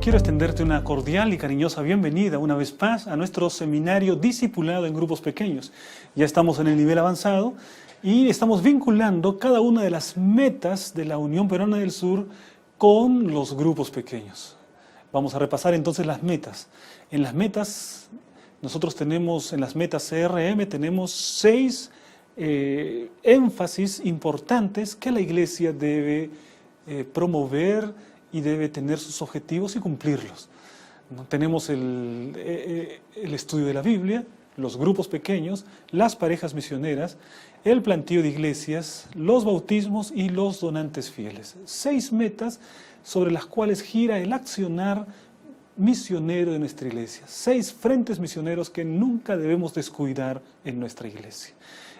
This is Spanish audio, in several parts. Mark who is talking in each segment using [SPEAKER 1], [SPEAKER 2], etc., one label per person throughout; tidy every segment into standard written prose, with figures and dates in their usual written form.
[SPEAKER 1] Quiero extenderte una cordial y cariñosa bienvenida una vez más a nuestro seminario discipulado en grupos pequeños. Ya estamos en el nivel avanzado y estamos vinculando cada una de las metas de la Unión Peruana del Sur con los grupos pequeños. Vamos a repasar entonces las metas. En las metas, nosotros tenemos, en las metas CRM, tenemos 6 énfasis importantes que la Iglesia debe promover y debe tener sus objetivos y cumplirlos. Tenemos el estudio de la Biblia, los grupos pequeños, las parejas misioneras, el planteo de iglesias, los bautismos y los donantes fieles. 6 metas sobre las cuales gira el accionar misionero de nuestra iglesia. 6 frentes misioneros que nunca debemos descuidar en nuestra iglesia.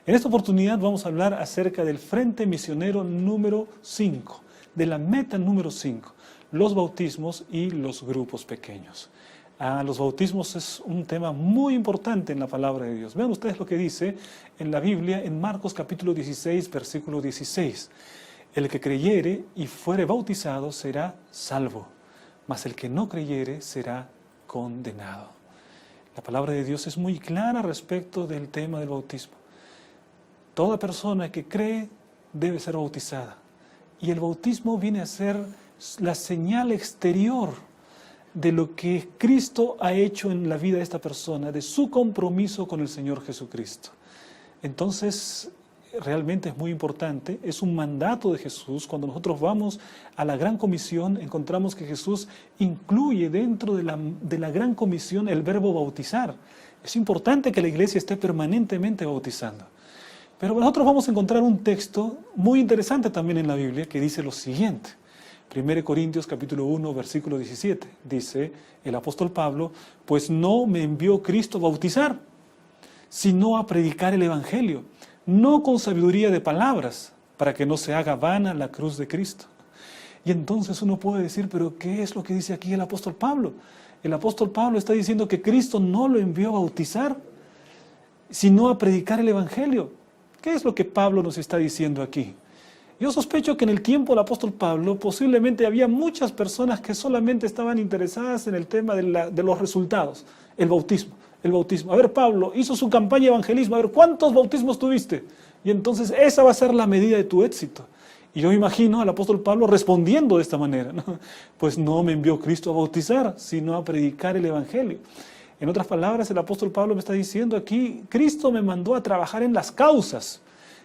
[SPEAKER 1] En esta oportunidad vamos a hablar acerca del frente misionero número 5, de la meta número 5, los bautismos y los grupos pequeños. Los bautismos es un tema muy importante en la palabra de Dios. Vean ustedes lo que dice en la Biblia, en Marcos capítulo 16, versículo 16. El que creyere y fuere bautizado será salvo, mas el que no creyere será condenado. La palabra de Dios es muy clara respecto del tema del bautismo. Toda persona que cree debe ser bautizada. Y el bautismo viene a ser la señal exterior de lo que Cristo ha hecho en la vida de esta persona, de su compromiso con el Señor Jesucristo. Entonces, realmente es muy importante, es un mandato de Jesús. Cuando nosotros vamos a la Gran Comisión, encontramos que Jesús incluye dentro de la Gran Comisión el verbo bautizar. Es importante que la iglesia esté permanentemente bautizando. Pero nosotros vamos a encontrar un texto muy interesante también en la Biblia que dice lo siguiente. 1 Corintios capítulo 1, versículo 17, dice el apóstol Pablo, pues no me envió Cristo a bautizar, sino a predicar el Evangelio, no con sabiduría de palabras, para que no se haga vana la cruz de Cristo. Y entonces uno puede decir, pero ¿qué es lo que dice aquí el apóstol Pablo? El apóstol Pablo está diciendo que Cristo no lo envió a bautizar, sino a predicar el Evangelio. ¿Qué es lo que Pablo nos está diciendo aquí? Yo sospecho que en el tiempo del apóstol Pablo posiblemente había muchas personas que solamente estaban interesadas en el tema de los resultados, el bautismo. A ver, Pablo hizo su campaña de evangelismo, a ver, ¿cuántos bautismos tuviste? Y entonces esa va a ser la medida de tu éxito. Y yo imagino al apóstol Pablo respondiendo de esta manera, ¿no? Pues no me envió Cristo a bautizar, sino a predicar el Evangelio. En otras palabras, el apóstol Pablo me está diciendo aquí, Cristo me mandó a trabajar en las causas.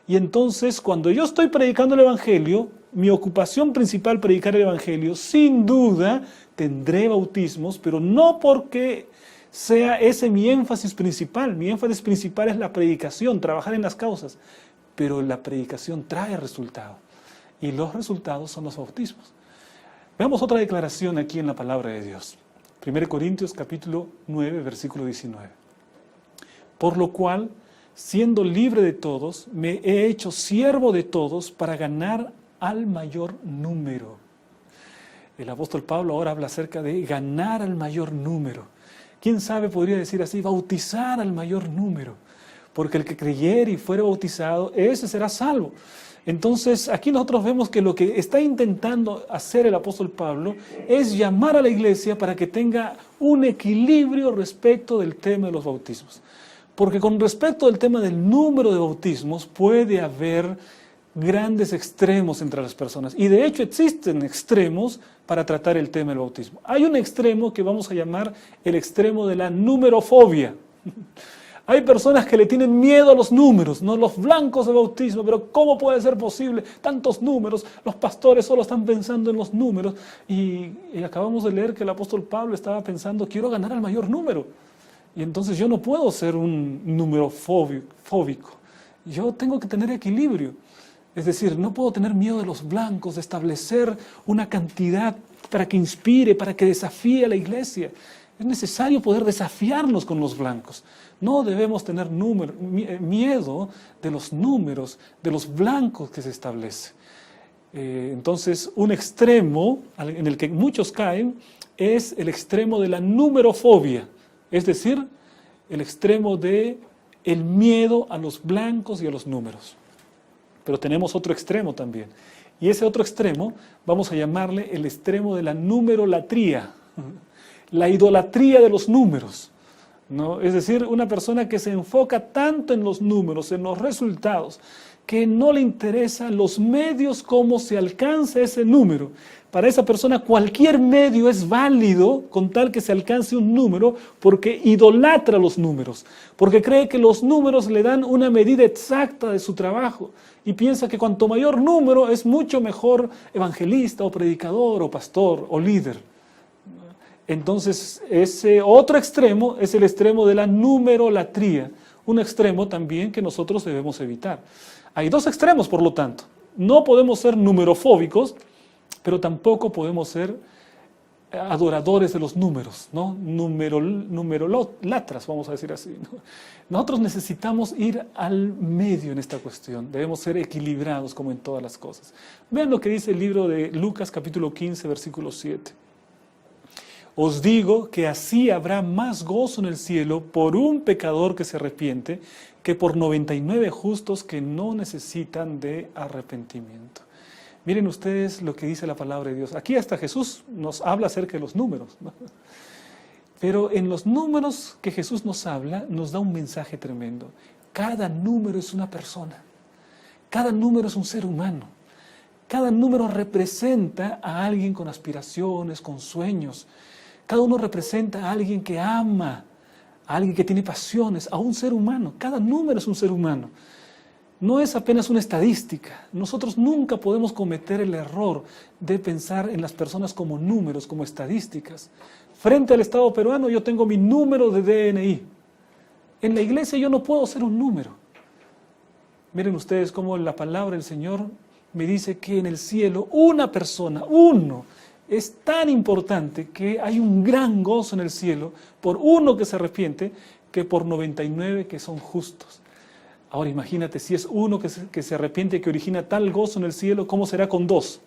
[SPEAKER 1] Y entonces, cuando yo estoy predicando el Evangelio, mi ocupación principal, predicar el Evangelio, sin duda tendré bautismos, pero no porque sea ese mi énfasis principal. Mi énfasis principal es la predicación, trabajar en las causas. Pero la predicación trae resultados. Y los resultados son los bautismos. Veamos otra declaración aquí en la palabra de Dios. 1 Corintios capítulo 9, versículo 19. Por lo cual, siendo libre de todos, me he hecho siervo de todos para ganar al mayor número. El apóstol Pablo ahora habla acerca de ganar al mayor número. ¿Quién sabe, podría decir así, bautizar al mayor número? Porque el que creyere y fuere bautizado, ese será salvo. Entonces, aquí nosotros vemos que lo que está intentando hacer el apóstol Pablo es llamar a la iglesia para que tenga un equilibrio respecto del tema de los bautismos. Porque con respecto al tema del número de bautismos puede haber grandes extremos entre las personas. Y de hecho existen extremos para tratar el tema del bautismo. Hay un extremo que vamos a llamar el extremo de la numerofobia. Hay personas que le tienen miedo a los números, no los blancos de bautismo, pero ¿cómo puede ser posible tantos números? Los pastores solo están pensando en los números. Y acabamos de leer que el apóstol Pablo estaba pensando, quiero ganar al mayor número. Y entonces yo no puedo ser un número fóbico. Yo tengo que tener equilibrio. Es decir, no puedo tener miedo de los blancos, de establecer una cantidad para que inspire, para que desafíe a la iglesia. Es necesario poder desafiarnos con los blancos. No debemos tener miedo de los números, de los blancos que se establece. Entonces, un extremo en el que muchos caen es el extremo de la numerofobia. Es decir, el extremo de el miedo a los blancos y a los números. Pero tenemos otro extremo también. Y ese otro extremo vamos a llamarle el extremo de la numerolatría. La idolatría de los números, ¿no? Es decir, una persona que se enfoca tanto en los números, en los resultados, que no le interesan los medios, cómo se alcanza ese número. Para esa persona cualquier medio es válido con tal que se alcance un número, porque idolatra los números, porque cree que los números le dan una medida exacta de su trabajo y piensa que cuanto mayor número es mucho mejor evangelista o predicador o pastor o líder. Entonces ese otro extremo es el extremo de la numerolatría, un extremo también que nosotros debemos evitar. Hay dos extremos, por lo tanto. No podemos ser numerofóbicos, pero tampoco podemos ser adoradores de los números, ¿no? Numerolatras, vamos a decir así, ¿no? Nosotros necesitamos ir al medio en esta cuestión. Debemos ser equilibrados como en todas las cosas. Vean lo que dice el libro de Lucas, capítulo 15, versículo 7. Os digo que así habrá más gozo en el cielo por un pecador que se arrepiente que por 99 justos que no necesitan de arrepentimiento. Miren ustedes lo que dice la palabra de Dios. Aquí hasta Jesús nos habla acerca de los números, ¿no? Pero en los números que Jesús nos habla, nos da un mensaje tremendo. Cada número es una persona. Cada número es un ser humano. Cada número representa a alguien con aspiraciones, con sueños. Cada uno representa a alguien que ama, a alguien que tiene pasiones, a un ser humano. Cada número es un ser humano. No es apenas una estadística. Nosotros nunca podemos cometer el error de pensar en las personas como números, como estadísticas. Frente al Estado peruano yo tengo mi número de DNI. En la iglesia yo no puedo ser un número. Miren ustedes cómo la palabra del Señor me dice que en el cielo una persona, uno, es tan importante que hay un gran gozo en el cielo por uno que se arrepiente que por 99 que son justos. Ahora imagínate, si es uno que se arrepiente que origina tal gozo en el cielo, ¿cómo será con 2?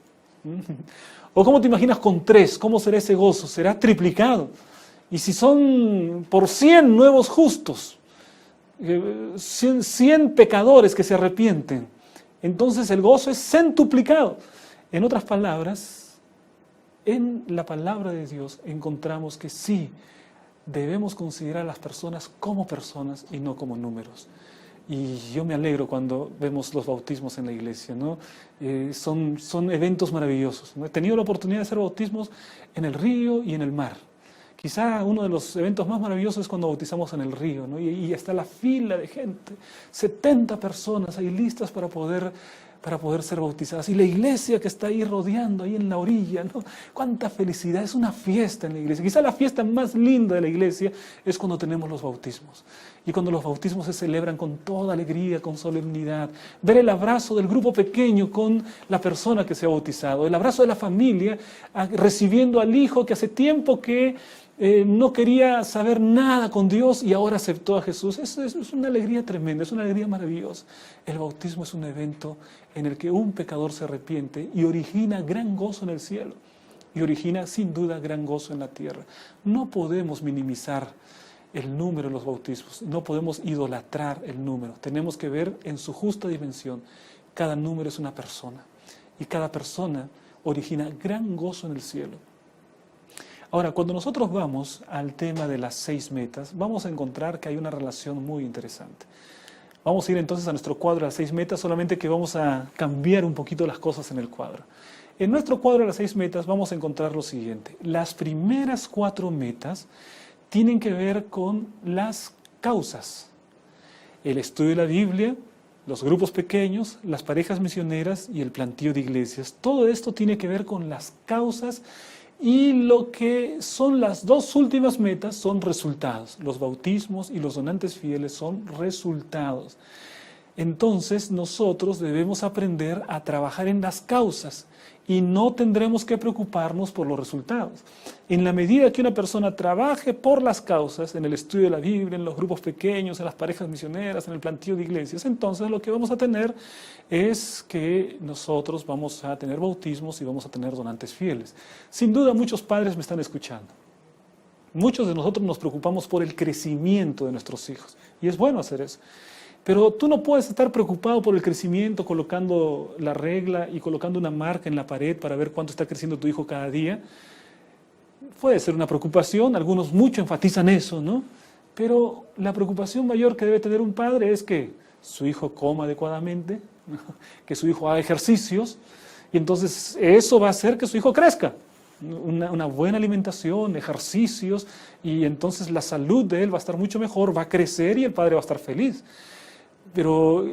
[SPEAKER 1] ¿O cómo te imaginas con 3? ¿Cómo será ese gozo? Será triplicado. Y si son por 100 nuevos justos, 100 pecadores que se arrepienten, entonces el gozo es centuplicado. En otras palabras, en la palabra de Dios encontramos que sí, debemos considerar a las personas como personas y no como números. Y yo me alegro cuando vemos los bautismos en la iglesia, ¿no? Son eventos maravillosos, ¿no? He tenido la oportunidad de hacer bautismos en el río y en el mar. Quizá uno de los eventos más maravillosos es cuando bautizamos en el río, ¿no? Y está la fila de gente, 70 personas ahí listas para poder ser bautizadas. Y la iglesia que está ahí rodeando, ahí en la orilla, ¿no? Cuánta felicidad, es una fiesta en la iglesia. Quizá la fiesta más linda de la iglesia es cuando tenemos los bautismos. Y cuando los bautismos se celebran con toda alegría, con solemnidad. Ver el abrazo del grupo pequeño con la persona que se ha bautizado. El abrazo de la familia recibiendo al hijo que hace tiempo que no quería saber nada con Dios y ahora aceptó a Jesús. Es una alegría tremenda, es una alegría maravillosa. El bautismo es un evento en el que un pecador se arrepiente y origina gran gozo en el cielo. Y origina sin duda gran gozo en la tierra. No podemos minimizar el número de los bautismos, no podemos idolatrar el número. Tenemos que ver en su justa dimensión. Cada número es una persona y cada persona origina gran gozo en el cielo. Ahora, cuando nosotros vamos al tema de las 6 metas, vamos a encontrar que hay una relación muy interesante. Vamos a ir entonces a nuestro cuadro de las 6 metas, solamente que vamos a cambiar un poquito las cosas en el cuadro. En nuestro cuadro de las 6 metas vamos a encontrar lo siguiente. Las primeras 4 metas tienen que ver con las causas. El estudio de la Biblia, los grupos pequeños, las parejas misioneras y el plantío de iglesias. Todo esto tiene que ver con las causas y lo que son las 2 últimas metas son resultados. Los bautismos y los donantes fieles son resultados. Entonces nosotros debemos aprender a trabajar en las causas y no tendremos que preocuparnos por los resultados. En la medida que una persona trabaje por las causas, en el estudio de la Biblia, en los grupos pequeños, en las parejas misioneras, en el plantío de iglesias, entonces lo que vamos a tener es que nosotros vamos a tener bautismos y vamos a tener donantes fieles. Sin duda muchos padres me están escuchando. Muchos de nosotros nos preocupamos por el crecimiento de nuestros hijos y es bueno hacer eso. Pero tú no puedes estar preocupado por el crecimiento colocando la regla y colocando una marca en la pared para ver cuánto está creciendo tu hijo cada día. puede ser una preocupación, algunos mucho enfatizan eso, ¿no? Pero la preocupación mayor que debe tener un padre es que su hijo coma adecuadamente, ¿no? Que su hijo haga ejercicios, y entonces eso va a hacer que su hijo crezca. Una buena alimentación, ejercicios, y entonces la salud de él va a estar mucho mejor, va a crecer y el padre va a estar feliz. Pero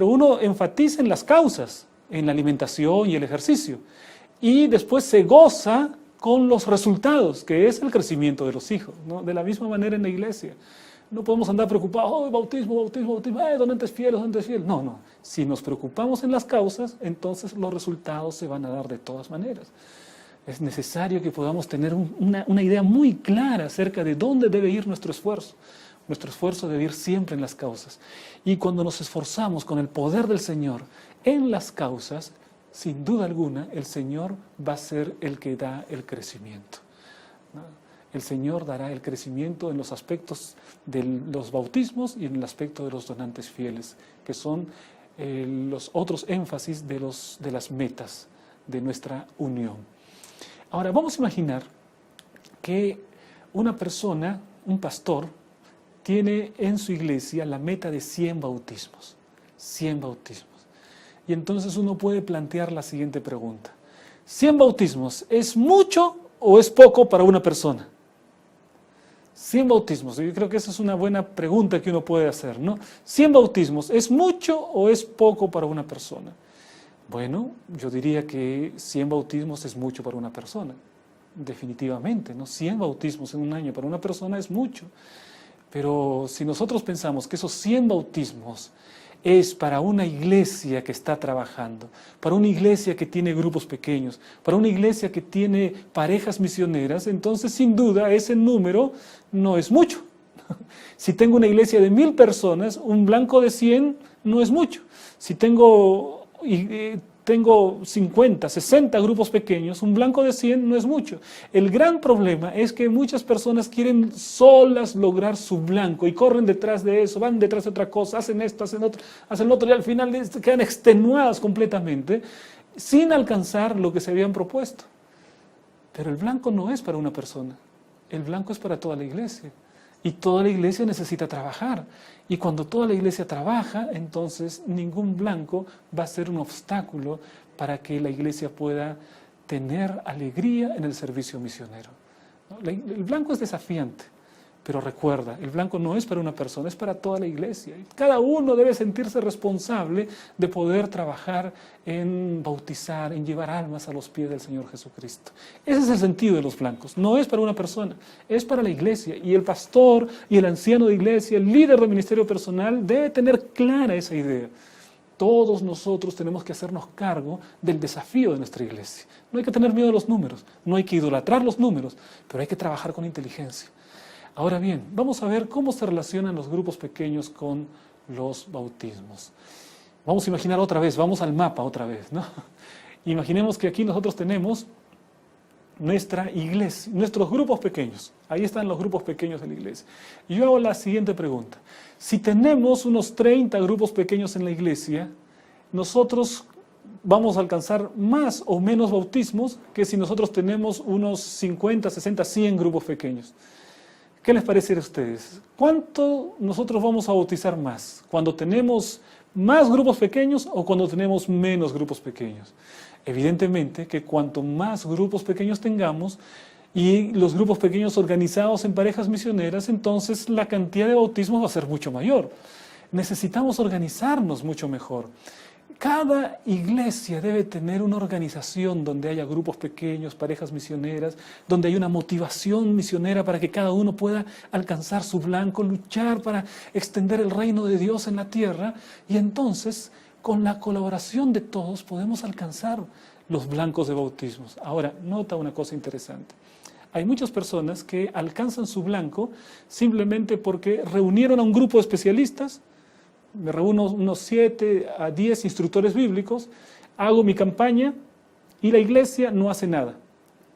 [SPEAKER 1] uno enfatiza en las causas, en la alimentación y el ejercicio, y después se goza con los resultados, que es el crecimiento de los hijos, ¿no? De la misma manera en la iglesia. No podemos andar preocupados, oh, bautismo, donantes fieles. No, no. Si nos preocupamos en las causas, entonces los resultados se van a dar de todas maneras. Es necesario que podamos tener una idea muy clara acerca de dónde debe ir nuestro esfuerzo. Nuestro esfuerzo debe ir siempre en las causas. Y cuando nos esforzamos con el poder del Señor en las causas, sin duda alguna, el Señor va a ser el que da el crecimiento, ¿no? El Señor dará el crecimiento en los aspectos de los bautismos y en el aspecto de los donantes fieles, que son los otros énfasis de las metas de nuestra unión. Ahora, vamos a imaginar que una persona, un pastor, tiene en su iglesia la meta de 100 bautismos. 100 bautismos. Y entonces uno puede plantear la siguiente pregunta. ¿100 bautismos es mucho o es poco para una persona? 100 bautismos, yo creo que esa es una buena pregunta que uno puede hacer, ¿no? 100 bautismos, ¿es mucho o es poco para una persona? Bueno, yo diría que 100 bautismos es mucho para una persona, definitivamente, ¿no? 100 bautismos en un año para una persona es mucho, pero si nosotros pensamos que esos 100 bautismos es para una iglesia que está trabajando, para una iglesia que tiene grupos pequeños, para una iglesia que tiene parejas misioneras, entonces sin duda ese número no es mucho. Si tengo una iglesia de 1000 personas, un blanco de 100 no es mucho. Si tengo 50, 60 grupos pequeños, un blanco de 100 no es mucho. El gran problema es que muchas personas quieren solas lograr su blanco y corren detrás de eso, van detrás de otra cosa, hacen esto, hacen otro y al final quedan extenuadas completamente sin alcanzar lo que se habían propuesto. Pero el blanco no es para una persona, el blanco es para toda la iglesia. Y toda la iglesia necesita trabajar. Y cuando toda la iglesia trabaja, entonces ningún blanco va a ser un obstáculo para que la iglesia pueda tener alegría en el servicio misionero. El blanco es desafiante, pero recuerda, el blanco no es para una persona, es para toda la iglesia. Cada uno debe sentirse responsable de poder trabajar en bautizar, en llevar almas a los pies del Señor Jesucristo. Ese es el sentido de los blancos. No es para una persona, es para la iglesia. Y el pastor y el anciano de iglesia, el líder del ministerio personal, debe tener clara esa idea. Todos nosotros tenemos que hacernos cargo del desafío de nuestra iglesia. No hay que tener miedo a los números, no hay que idolatrar los números, pero hay que trabajar con inteligencia. Ahora bien, vamos a ver cómo se relacionan los grupos pequeños con los bautismos. Vamos a imaginar otra vez, vamos al mapa otra vez, ¿no? Imaginemos que aquí nosotros tenemos nuestra iglesia, nuestros grupos pequeños. Ahí están los grupos pequeños de la iglesia. Y yo hago la siguiente pregunta. Si tenemos unos 30 grupos pequeños en la iglesia, nosotros vamos a alcanzar más o menos bautismos que si nosotros tenemos unos 50, 60, 100 grupos pequeños. ¿Qué les parece a ustedes? ¿Cuánto nosotros vamos a bautizar más? ¿Cuando tenemos más grupos pequeños o cuando tenemos menos grupos pequeños? Evidentemente que cuanto más grupos pequeños tengamos y los grupos pequeños organizados en parejas misioneras, entonces la cantidad de bautismos va a ser mucho mayor. Necesitamos organizarnos mucho mejor. Cada iglesia debe tener una organización donde haya grupos pequeños, parejas misioneras, donde haya una motivación misionera para que cada uno pueda alcanzar su blanco, luchar para extender el reino de Dios en la tierra. Y entonces, con la colaboración de todos, podemos alcanzar los blancos de bautismos. Ahora, nota una cosa interesante. Hay muchas personas que alcanzan su blanco simplemente porque reunieron a un grupo de especialistas. Me reúno unos 7 a 10 instructores bíblicos, hago mi campaña y la iglesia no hace nada.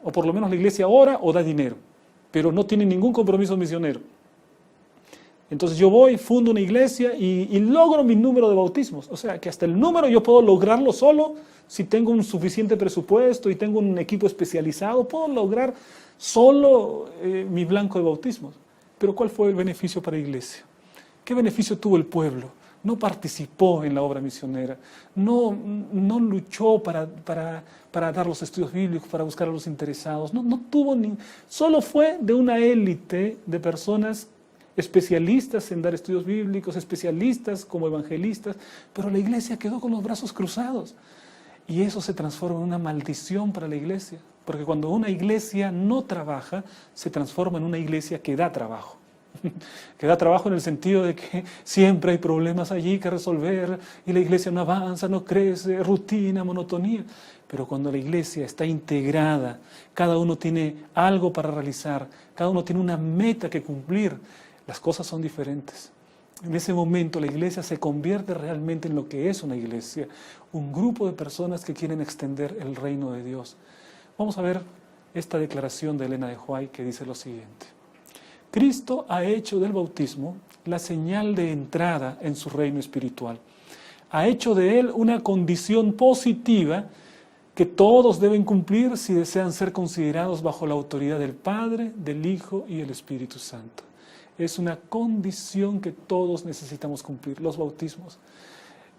[SPEAKER 1] O por lo menos la iglesia ora o da dinero, pero no tiene ningún compromiso misionero. Entonces yo voy, fundo una iglesia y logro mi número de bautismos. O sea, que hasta el número yo puedo lograrlo solo, si tengo un suficiente presupuesto y tengo un equipo especializado, puedo lograr solo mi blanco de bautismos. Pero ¿cuál fue el beneficio para la iglesia? ¿Qué beneficio tuvo el pueblo? No participó en la obra misionera, no luchó para dar los estudios bíblicos, para buscar a los interesados, solo fue de una élite de personas especialistas en dar estudios bíblicos, especialistas como evangelistas, pero la iglesia quedó con los brazos cruzados. Y eso se transforma en una maldición para la iglesia, porque cuando una iglesia no trabaja, se transforma en una iglesia que da trabajo. Que da trabajo en el sentido de que siempre hay problemas allí que resolver y la iglesia no avanza, no crece, rutina, monotonía. Pero cuando la iglesia está integrada, cada uno tiene algo para realizar, cada uno tiene una meta que cumplir, las cosas son diferentes. En ese momento la iglesia se convierte realmente en lo que es una iglesia, un grupo de personas que quieren extender el reino de Dios. Vamos a ver esta declaración de Elena de White que dice lo siguiente: Cristo ha hecho del bautismo la señal de entrada en su reino espiritual. Ha hecho de él una condición positiva que todos deben cumplir si desean ser considerados bajo la autoridad del Padre, del Hijo y del Espíritu Santo. Es una condición que todos necesitamos cumplir, los bautismos.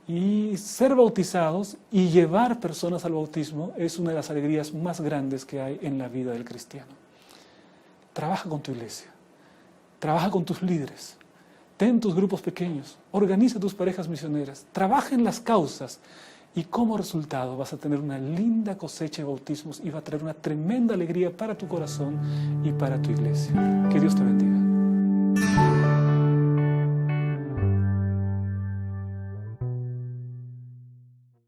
[SPEAKER 1] Y ser bautizados y llevar personas al bautismo es una de las alegrías más grandes que hay en la vida del cristiano. Trabaja con tu iglesia. Trabaja con tus líderes, ten tus grupos pequeños, organiza tus parejas misioneras, trabaja en las causas y como resultado vas a tener una linda cosecha de bautismos y va a traer una tremenda alegría para tu corazón y para tu iglesia. Que Dios te bendiga.